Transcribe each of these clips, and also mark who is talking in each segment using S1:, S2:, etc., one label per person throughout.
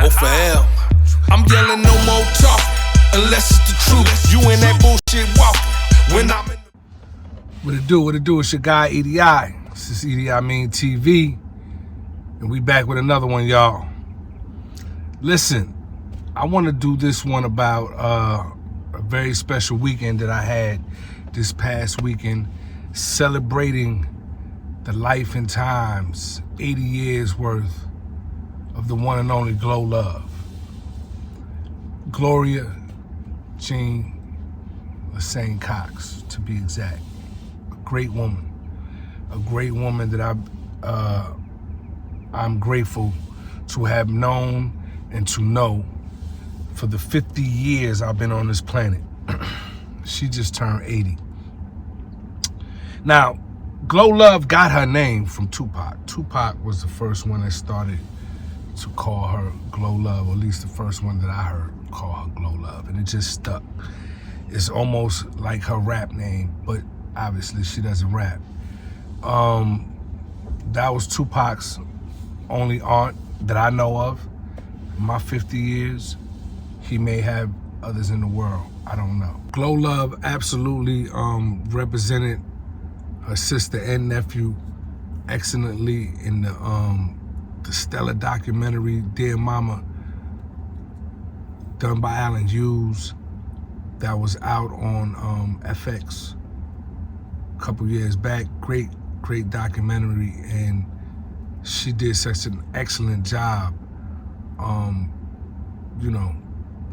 S1: or forever. I'm yelling no more talking, unless it's the truth. You in that bullshit walking. When I'm in
S2: What it do? It's your guy E.D.I. This is E.D.I Mean TV, and we back with another one, y'all. Listen, I want to do this one about a very special weekend that I had this past weekend, celebrating the life and times, 80 years worth of the one and only Gloria Cox, to be exact. A great woman that I'm grateful to have known and to know for the 50 years I've been on this planet. She just turned 80. Now, Gloria got her name from Tupac. Tupac was the first one that started to call her Gloria, or at least the first one that I heard call her Gloria, and it just stuck. It's almost like her rap name, but obviously she doesn't rap. That was Tupac's only aunt that I know of. In my 50 years, he may have others in the world. I don't know. Gloria absolutely represented her sister and nephew excellently in the stellar documentary Dear Mama, done by Alan Hughes, that was out on FX a couple years back. Great documentary, and she did such an excellent job,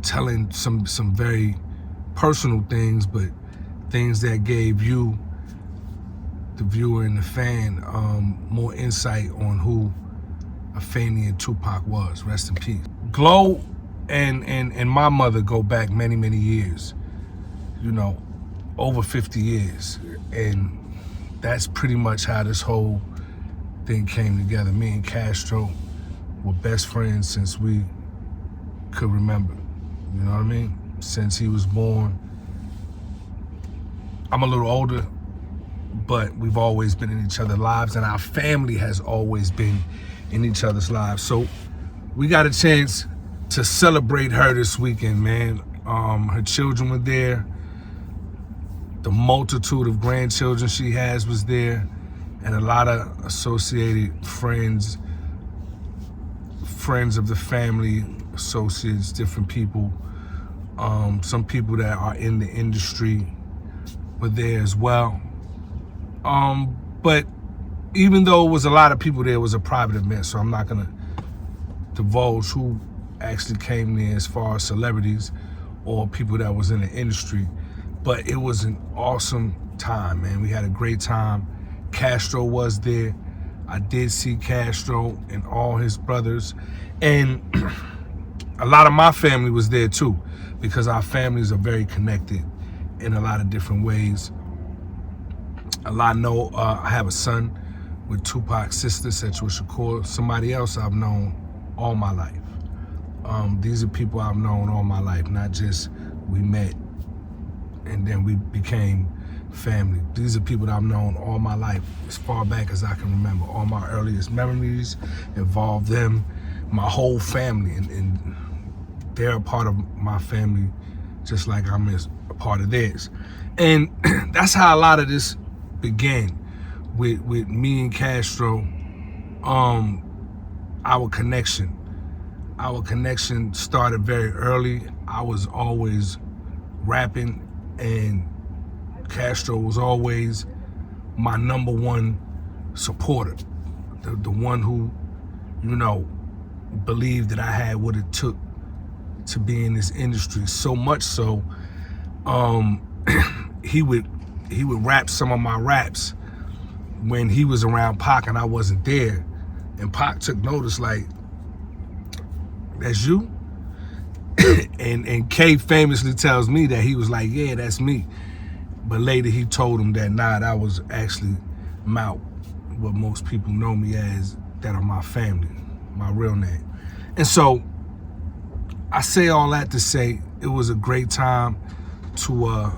S2: telling some very personal things, but things that gave you, the viewer and the fan, more insight on who Afeni and Tupac was. Rest in peace. Glo and my mother go back many years, over 50 years, and that's pretty much how this whole thing came together. Me and Kastro were best friends since we could remember, you know what I mean? Since he was born. I'm a little older, but we've always been in each other's lives, and our family has always been in each other's lives. So we got a chance to celebrate her this weekend, man. Her children were there. The multitude of grandchildren she has was there, and a lot of associated friends of the family, associates, different people. Some people that are in the industry were there as well. But even though it was a lot of people there, it was a private event, so I'm not gonna divulge who actually came there as far as celebrities or people that was in the industry. But it was an awesome time, man. We had a great time. Kastro was there. I did see Kastro and all his brothers. And a lot of my family was there too, because our families are very connected in a lot of different ways. I have a son with Tupac's sister, Kastro Shakur, somebody else I've known all my life. These are people I've known all my life, not just we met and then we became family. These are people that I've known all my life, as far back as I can remember. All my earliest memories involve them, my whole family, and they're a part of my family just like I'm a part of theirs. And that's how a lot of this began, with me and Kastro. Our connection started very early. I was always rapping, and Kastro was always my number one supporter, the one who, believed that I had what it took to be in this industry. So much so, he would rap some of my raps when he was around Pac and I wasn't there, and Pac took notice, like, "That's you?" and K famously tells me that he was like, "Yeah, that's me." But later he told him that, nah, that was actually Mout, what most people know me as, that are my family, my real name. And so I say all that to say it was a great time to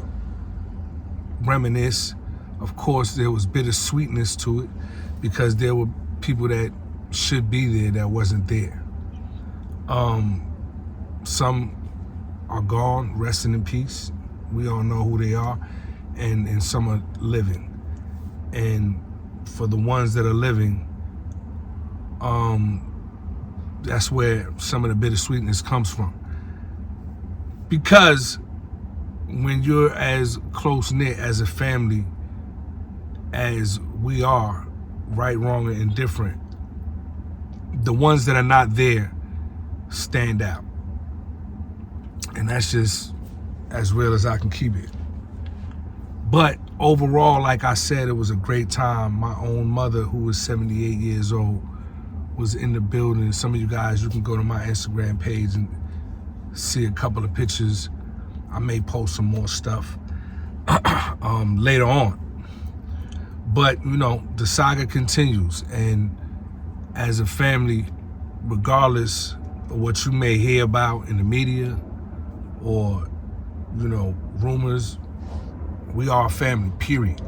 S2: reminisce. Of course, there was bittersweetness to it, because there were people that should be there that wasn't there. Some are gone, resting in peace. We all know who they are, and some are living. And for the ones that are living, that's where some of the bittersweetness comes from. Because when you're as close-knit as a family as we are, right, wrong, and indifferent, the ones that are not there stand out. And that's just as real as I can keep it. But overall, like I said, it was a great time. My own mother, who was 78 years old, was in the building. Some of you guys, you can go to my Instagram page and see a couple of pictures. I may post some more stuff later on. But, you know, the saga continues. And as a family, regardless of what you may hear about in the media or, you know, rumors, we are a family, period.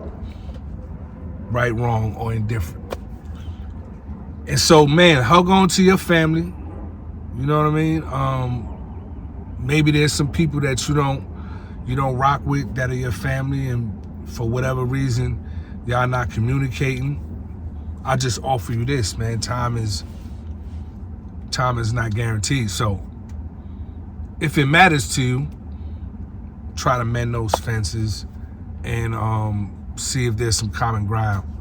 S2: Right, wrong, or indifferent. And so, man, hug on to your family. You know what I mean? Maybe there's some people that you don't rock with that are your family, and for whatever reason, y'all not communicating. I just offer you this, man. Time is not guaranteed. So if it matters to you, try to mend those fences and see if there's some common ground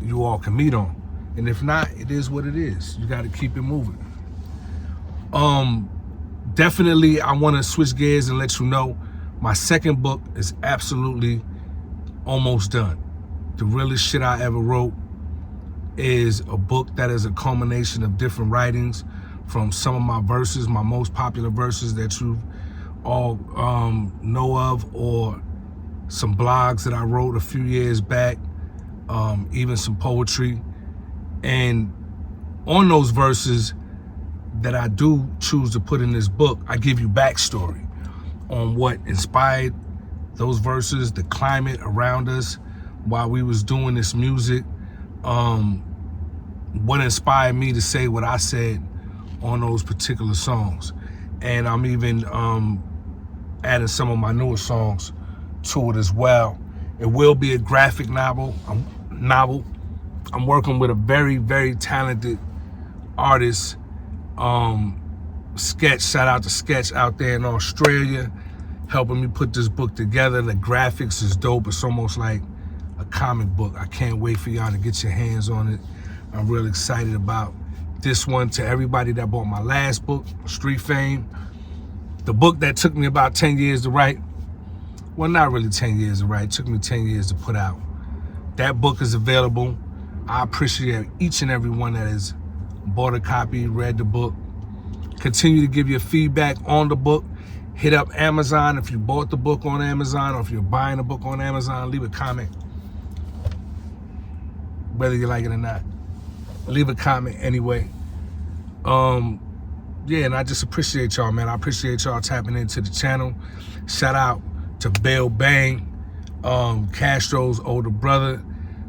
S2: you all can meet on. And if not, it is what it is. You got to keep it moving. Definitely, I want to switch gears and let you know my second book is absolutely almost done. The realest shit I ever wrote is a book that is a culmination of different writings from some of my verses, my most popular verses that you all know of, or some blogs that I wrote a few years back, even some poetry. And on those verses that I do choose to put in this book, I give you backstory on what inspired those verses, the climate around us while we was doing this music, what inspired me to say what I said on those particular songs. And I'm even adding some of my newer songs to it as well. It will be a graphic novel. I'm working with a very, very talented artist, Sketch, shout out to Sketch out there in Australia, helping me put this book together. The graphics is dope. It's almost like a comic book. I can't wait for y'all to get your hands on it. I'm real excited about this one. To everybody that bought my last book, Street Fame, the book that took me about 10 years to write. Well, not really 10 years to write. It took me 10 years to put out. That book is available. I appreciate each and every one that has bought a copy, read the book. Continue to give your feedback on the book. Hit up Amazon if you bought the book on Amazon, or if you're buying a book on Amazon, leave a comment. Whether you like it or not, leave a comment anyway. Yeah, and I just appreciate y'all, man. I appreciate y'all tapping into the channel. Shout out to Bill Bang, Kastro's older brother,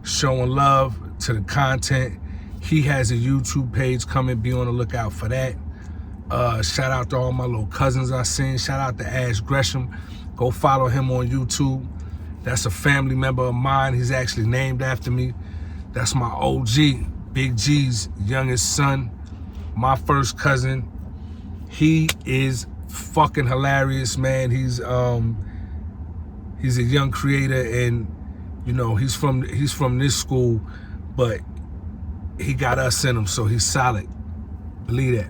S2: showing love to the content. He has a YouTube page coming. Be on the lookout for that. Shout out to all my little cousins I seen. Shout out to Ash Gresham. Go follow him on YouTube. That's a family member of mine. He's actually named after me. That's my OG, Big G's youngest son, my first cousin. He is fucking hilarious, man. He's a young creator, and you know, he's from this school, but he got us in him, so he's solid. Believe that.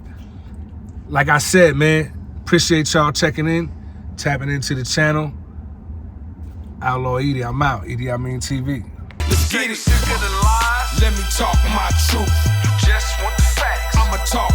S2: Like I said, man, appreciate y'all checking in, tapping into the channel. Outlaw E.D.I, I'm out. E.D.I Mean TV.
S1: Let's get it. Let me talk my truth. You just want the facts. I'ma talk